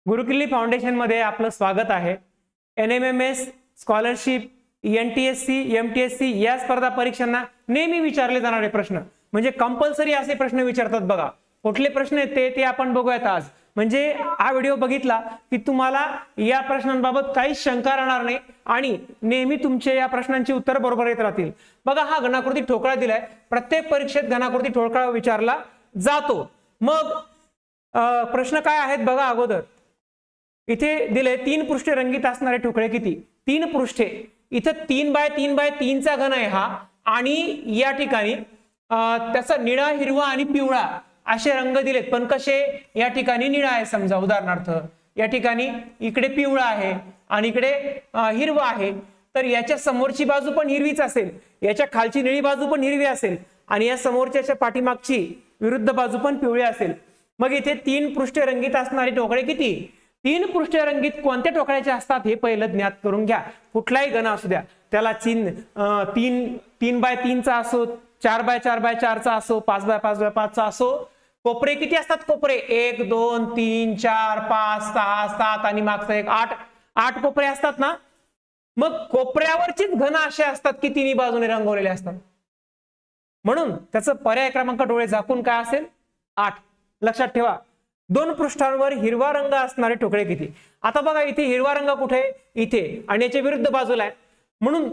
गुरुकिल्ली फाउंडेशन मध्ये आपलं स्वागत आहे। NMMS स्कॉलरशिप, NTSC, MTSC या स्पर्धा परीक्षांना नेहमी विचारले जाणारे प्रश्न म्हणजे कंपल्सरी असे प्रश्न विचारतात बघा। कुठले प्रश्न आहेत ते आपण बघूयात आज। म्हणजे हा व्हिडिओ बघितला की तुम्हाला या प्रश्नांबाबत काही शंका राहणार नाही आणि नेहमी तुमचे या प्रश्नांची उत्तर बरोबर येत राहतील। बघा हा घनाकृती ठोकळा दिलाय, प्रत्येक परीक्षेत घनाकृती ठोकळा विचारला जातो। मग प्रश्न काय आहेत बघा। अगोदर इथे दिले 3 पृष्ठे रंगीत असणारे ठोकळे किती? 3 पृष्ठे। इथे 3 बाय 3 बाय 3 चा घन आहे हा आणि या ठिकाणी त्याचा निळा, हिरवा आणि पिवळा असे रंग दिलेत, पण कसे? या ठिकाणी निळा आहे समजा, उदाहरणार्थ या ठिकाणी इकडे पिवळा आहे आणि इकडे हिरवा आहे, तर याच्या समोरची बाजू पण हिरवीच असेल, याच्या खालची निळी बाजू पण हिरवी असेल आणि या समोरच्या पाठीमागची विरुद्ध बाजू पण पिवळी असेल। मग इथे 3 पृष्ठे रंगीत असणारे ठोकळे किती? 3 पृष्ठे रंगीत कोणत्या ठोकळ्याचे असतात हे पहिलं ज्ञात करून घ्या। कुठलाही घन असू द्या, त्याला 3 बाय 3 चा असो, 4 बाय 4 बाय 4 चा असो, 5 बाय 5 बाय 5 चा असो। कोपरे किती असतात? कोपरे 1 2 3 4 5 6 7 आणि मागचा एक 8 कोपरे असतात ना। मग कोपऱ्यावरचीच घन असे असतात की तिन्ही बाजूने रंगवलेले असतात, म्हणून त्याचं पर्याय क्रमांक डोळे झाकून काय असेल? 8। लक्षात ठेवा। 2 पृष्ठांवर हिरवा रंग असणारे ठोकळे किती? आता बघा इथे हिरवा रंग कुठे? इथे, आणि याच्या विरुद्ध बाजूला आहे, म्हणून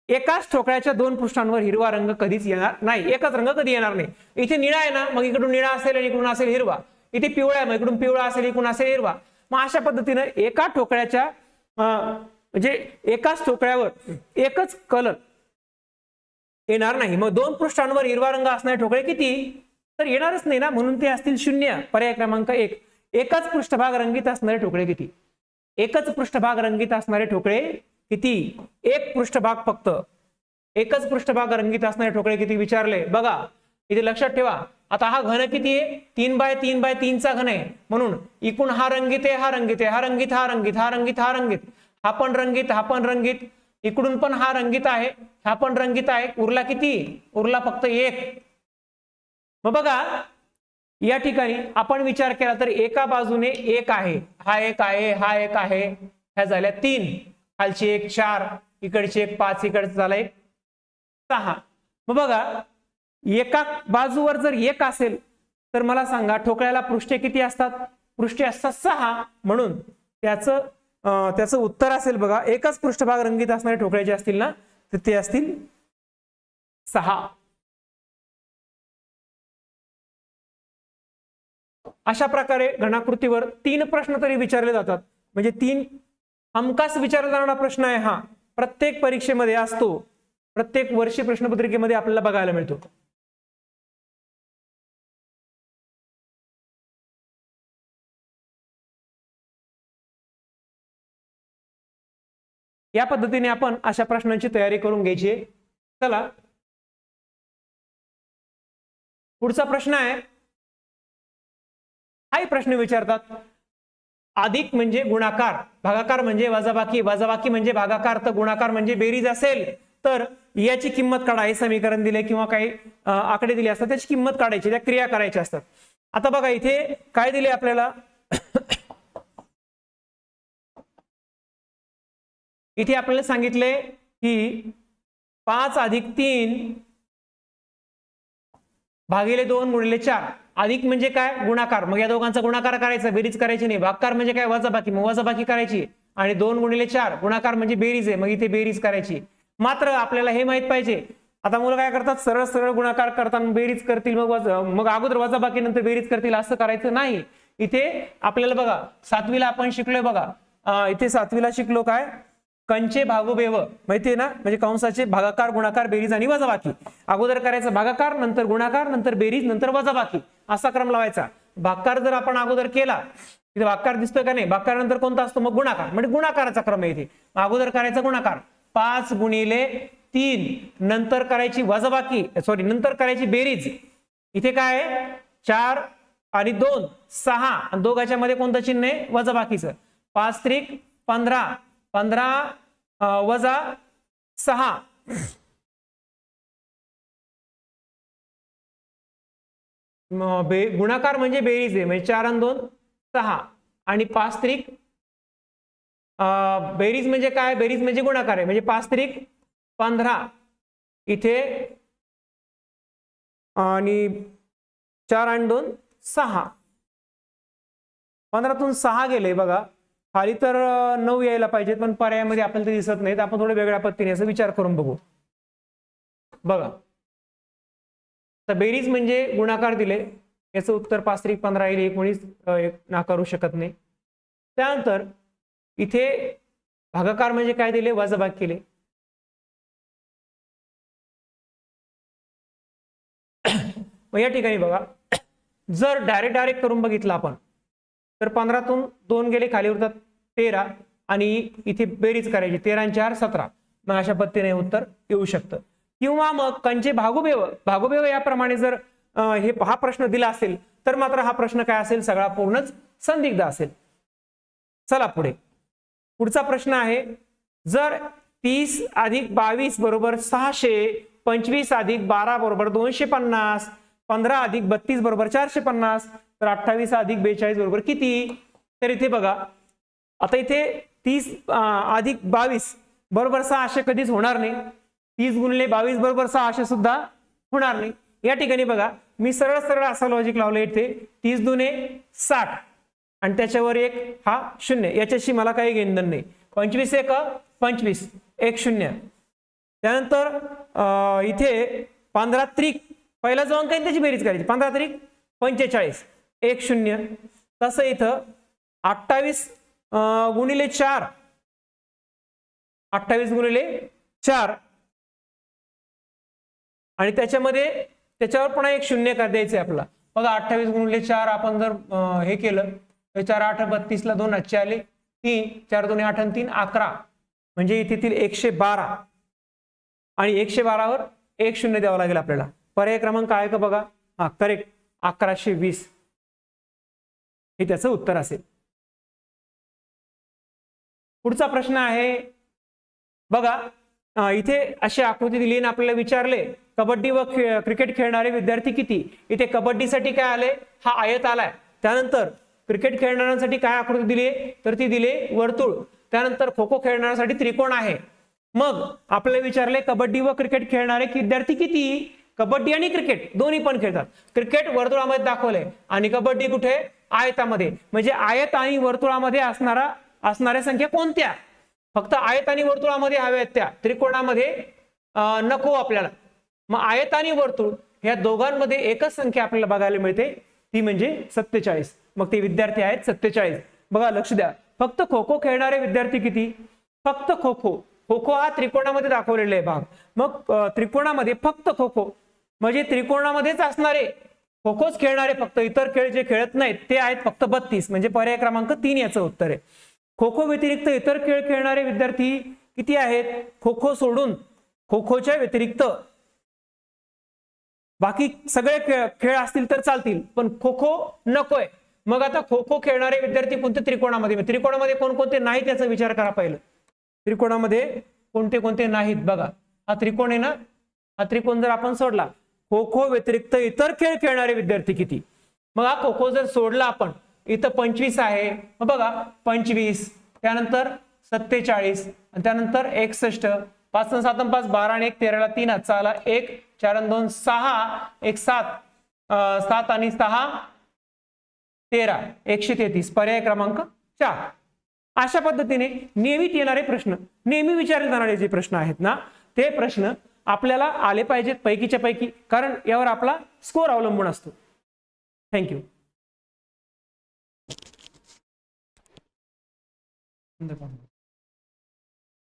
एकाच ठोकळ्याच्या 2 पृष्ठांवर हिरवा रंग कधीच येणार नाही, एकच रंग कधी येणार नाही। इथे निळा आहे ना, मग इकडून निळा असेल आणि इकडून असेल हिरवा। इथे पिवळा आहे, मग इकडून पिवळा असेल, इकडून असेल हिरवा। मग अशा पद्धतीने एका ठोकळ्याच्या म्हणजे एकाच ठोकळ्यावर एकच कलर येणार नाही। मग 2 पृष्ठांवर हिरवा रंग असणारे ठोकळे किती? तर येणारच नाही ना, म्हणून ते असतील 0। पर्याय क्रमांक 1। एकच पृष्ठभाग रंगीत असणारे ठोकळे किती? एकच पृष्ठभाग रंगीत असणारे ठोकळे किती? एक पृष्ठभाग फक्त, एकच पृष्ठभाग रंगीत असणारे ठोकळे किती विचारले बघा। इथे लक्षात ठेवा। आता हा घन किती आहे? 3 बाय 3 बाय 3 चा घन आहे, म्हणून इकडून हा रंगीत आहे, हा रंगीत आहे, हा रंगीत, हा रंगीत, हा रंगीत, हा रंगीत, हा पण रंगीत, हा पण रंगीत, इकडून पण हा रंगीत आहे, हा पण रंगीत आहे। उरला किती? उरला फक्त 1। मग बघा या ठिकाणी आपण विचार केला तर एका बाजूने 1 आहे, हा 1 आहे, हा 1 आहे, ह्या झाल्या 3, खालची 1 4, इकडची 1 5, इकडचं झालं 1 6। मग बघा एका बाजूवर जर 1 असेल तर मला सांगा ठोकळ्याला पृष्ठे किती असतात? पृष्ठे असतात 6, म्हणून त्याचं उत्तर असेल बघा, एकच पृष्ठभाग रंगीत असणारे ठोकळे जे असतील ना, तर ते असतील 6। अशा प्रकारे घनाकृतीवर 3 प्रश्न तरी विचारले जातात, म्हणजे 3 हमखास विचारला जाणारा प्रश्न आहे हा, प्रत्येक परीक्षेमध्ये असतो, प्रत्येक वर्षी प्रश्नपत्रिकेमध्ये आपल्याला बघायला मिळतो। या पद्धतीने आपण अशा प्रश्नांची तयारी करून घ्यायची आहे। चला पुढचा प्रश्न आहे। हाही प्रश्न विचारतात, अधिक म्हणजे गुणाकार, भागाकार म्हणजे वजाबाकी, वजाबाकी म्हणजे भागाकार, तर गुणाकार म्हणजे बेरीज असेल तर याची किंमत काढा। हे समीकरण दिले किंवा काही आकडे दिले असतात, त्याची किंमत काढायची, त्या क्रिया करायच्या असतात। आता बघा इथे काय दिले आपल्याला इथे आपल्याला सांगितले की 5 अधिक 3 भागिले 2 गुणिले 4। अधिक म्हणजे काय? गुणाकार, मग या दोघांचा गुणाकार करायचा, बेरीज करायची नाही। भागाकार म्हणजे काय? वजाबाकी, मग वजाबाकी करायची, आणि 2 गुणिले 4 गुणाकार म्हणजे बेरीज आहे, मग इथे बेरीज करायची। मात्र आपल्याला हे माहित पाहिजे, आता मुलं काय करतात, सरळ सरळ गुणाकार करताना बेरीज करतील, मग अगोदर वजाबाकी नंतर बेरीज करतील, असं करायचं नाही। इथे आपल्याला बघा 7वीला आपण शिकलोय बघा, इथे 7वीला शिकलो काय? कंचे भागोबेव माहितीये ना, म्हणजे कंसाचे भागाकार, गुणाकार, बेरीज आणि वजाबाकी। अगोदर करायचं भागाकार, नंतर गुणाकार, नंतर बेरीज, नंतर वजाबाकी, असा क्रम लावायचा। भागाकार जर आपण अगोदर केला, इथे भागाकार दिसतोय का नाही? भागाकार नंतर कोणता असतो? मग गुणाकार, म्हणजे गुणाकाराचा क्रम आहे इथे। अगोदर करायचा गुणाकार 5 गुणिले 3, नंतर करायची वजाबाकी, सॉरी नंतर करायची बेरीज। इथे काय आहे? 4 आणि 2 6, आणि दोघांच्या मध्ये कोणतं चिन्ह आहे? वजाबाकीचं। 5 त्रिक 15, 15 वजा 6, गुणाकार म्हणजे बेरीज आहे, म्हणजे 4 आणि 2 6, आणि 5 त्रिक बेरीज म्हणजे काय, बेरीज म्हणजे गुणाकार आहे, म्हणजे 5 त्रिक 15 इथे आणि 4 आणि 2 6, 15तून 6 गेले बघा, खाली तर 9 यायला पाहिजेत पण पर्यायामध्ये आपल्याला ते दिसत नाहीत. आपण थोडं वेगळ्या पद्धतीने याचा विचार करून बघू. बघा तर बेरीज म्हणजे गुणाकार दिले, याचं उत्तर 5 त्रिक 15 येईल, 19 नाकारू शकत नाही. त्यानंतर इथे भागाकार म्हणजे काय दिले, वजाबाकी केले. मग या ठिकाणी बघा जर डायरेक्ट करून बघितलं आपण तर 15तून 2 गेले, खाली उरतात 13 आणि इथे बेरीज करायची, 13 आणि 4 17. मग अशा पद्धतीने उत्तर येऊ शकतं. किंवा मग कंचे भागोबेव याप्रमाणे जर हा प्रश्न दिला असेल तर मात्र हा प्रश्न काय असेल, सगळा पूर्णच संदिग्ध असेल. चला पुढचा प्रश्न आहे, जर 30 अधिक 22 बरोबर 600, 25 अधिक 12 बरोबर 250, 15 अधिक 32 बरोबर 450, तर 28 अधिक 42 बरोबर किती? तर इथे बघा आता इथे 30 अधिक 22 बरोबर 600 कधीच होणार नाही. 30 गुणिले 22 बरोबर 600 सुद्धा होणार नाही. या ठिकाणी बघा मी सरळ असं लॉजिक लावलं, इथे 30 दुने 60 आणि त्याच्यावर एक हा 0, याच्याशी मला काही घेणं नाही. 25 एक 25, एक 0. त्यानंतर इथे 15 त्रिक पहिला जो अंक आहे त्याची बेरीज करायची, 15 त्रिक 45, एक 0. तसं इथं 28 गुणिले 4, 28 गुणिले 4 आणि त्याच्यावर पुन्हा एक 0 का द्यायचंय आपला. बघा 28 गुणिले 4 आपण जर हे केलं तर 4 8 32 ला 2 आजचे आले 3, 4 2 8 आणि 3 11, म्हणजे इथे 112 आणि 112 वर एक 0 द्यावा लागेल आपल्याला. पर्याय क्रमांक आहे का बघा, हा करेक्ट 1120 हे त्याचं उत्तर असेल. पुढचा प्रश्न आहे बघा, इथे अशी आकृती दिली आणि आपल्याला विचारले कबड्डी व क्रिकेट खेळणारे विद्यार्थी किती. इथे कबड्डीसाठी काय आले, हा आयत आलाय. त्यानंतर क्रिकेट खेळणाऱ्यांसाठी काय आकृती दिली, तर ती दिली वर्तुळ. त्यानंतर खो खो खेळणाऱ्यांसाठी त्रिकोण आहे. मग आपल्याला विचारले कबड्डी व क्रिकेट खेळणारे विद्यार्थी किती. कबड्डी आणि क्रिकेट दोन्ही पण खेळतात. क्रिकेट वर्तुळामध्ये दाखवलंय आणि कबड्डी कुठे, आयतामध्ये. म्हणजे आयत आणि वर्तुळामध्ये असणाऱ्या संख्या कोणत्या, फक्त आयत आणि वर्तुळामध्ये हव्या आहेत त्या, त्रिकोणामध्ये नको आपल्याला. मग आयत आणि वर्तुळ ह्या दोघांमध्ये एकच संख्या आपल्याला बघायला मिळते, ती म्हणजे 47. मग ते विद्यार्थी आहेत 47. बघा लक्ष द्या, फक्त खो खो खेळणारे विद्यार्थी किती, फक्त खो खो हा त्रिकोणामध्ये दाखवलेला आहे भाग. मग त्रिकोणामध्ये फक्त खो खो म्हणजे त्रिकोणामध्येच असणारे खो खोच खेळणारे, फक्त इतर खेळ जे खेळत नाहीत ते आहेत फक्त 32, म्हणजे पर्याय क्रमांक 3 याचं उत्तर आहे. खो खो व्यतिरिक्त इतर खेळ खेळणारे विद्यार्थी किती आहेत, खो खो सोडून, खो खोच्या व्यतिरिक्त बाकी सगळे खेळ असतील तर चालतील पण खो खो नकोय. मग आता खो खो खेळणारे विद्यार्थी कोणते, त्रिकोणामध्ये कोणकोणते नाहीत याचा विचार करा. पहिलं त्रिकोणामध्ये कोणते कोणते नाहीत बघा. हा त्रिकोण आहे ना, हा त्रिकोण जर आपण सोडला, खो खो व्यतिरिक्त इतर खेळ खेळणारे विद्यार्थी किती. मग हा खो खो जर सोडला आपण, इथं 25 आहे, मग बघा 25, त्यानंतर 47 आणि त्यानंतर 61, 5 आणि 7 5 12 आणि 1 13 ला 3 हातचा आला 1, 4 आणि 2 6, 1 7, 7 आणि 6 13, 133, पर्याय क्रमांक 4. अशा पद्धतीने नियमित येणारे प्रश्न, नेहमी विचारले जाणारे जे प्रश्न आहेत ना, ते प्रश्न आपल्याला आले पाहिजेत पैकीच्या पैकी, कारण यावर आपला स्कोर अवलंबून असतो. थँक्यू.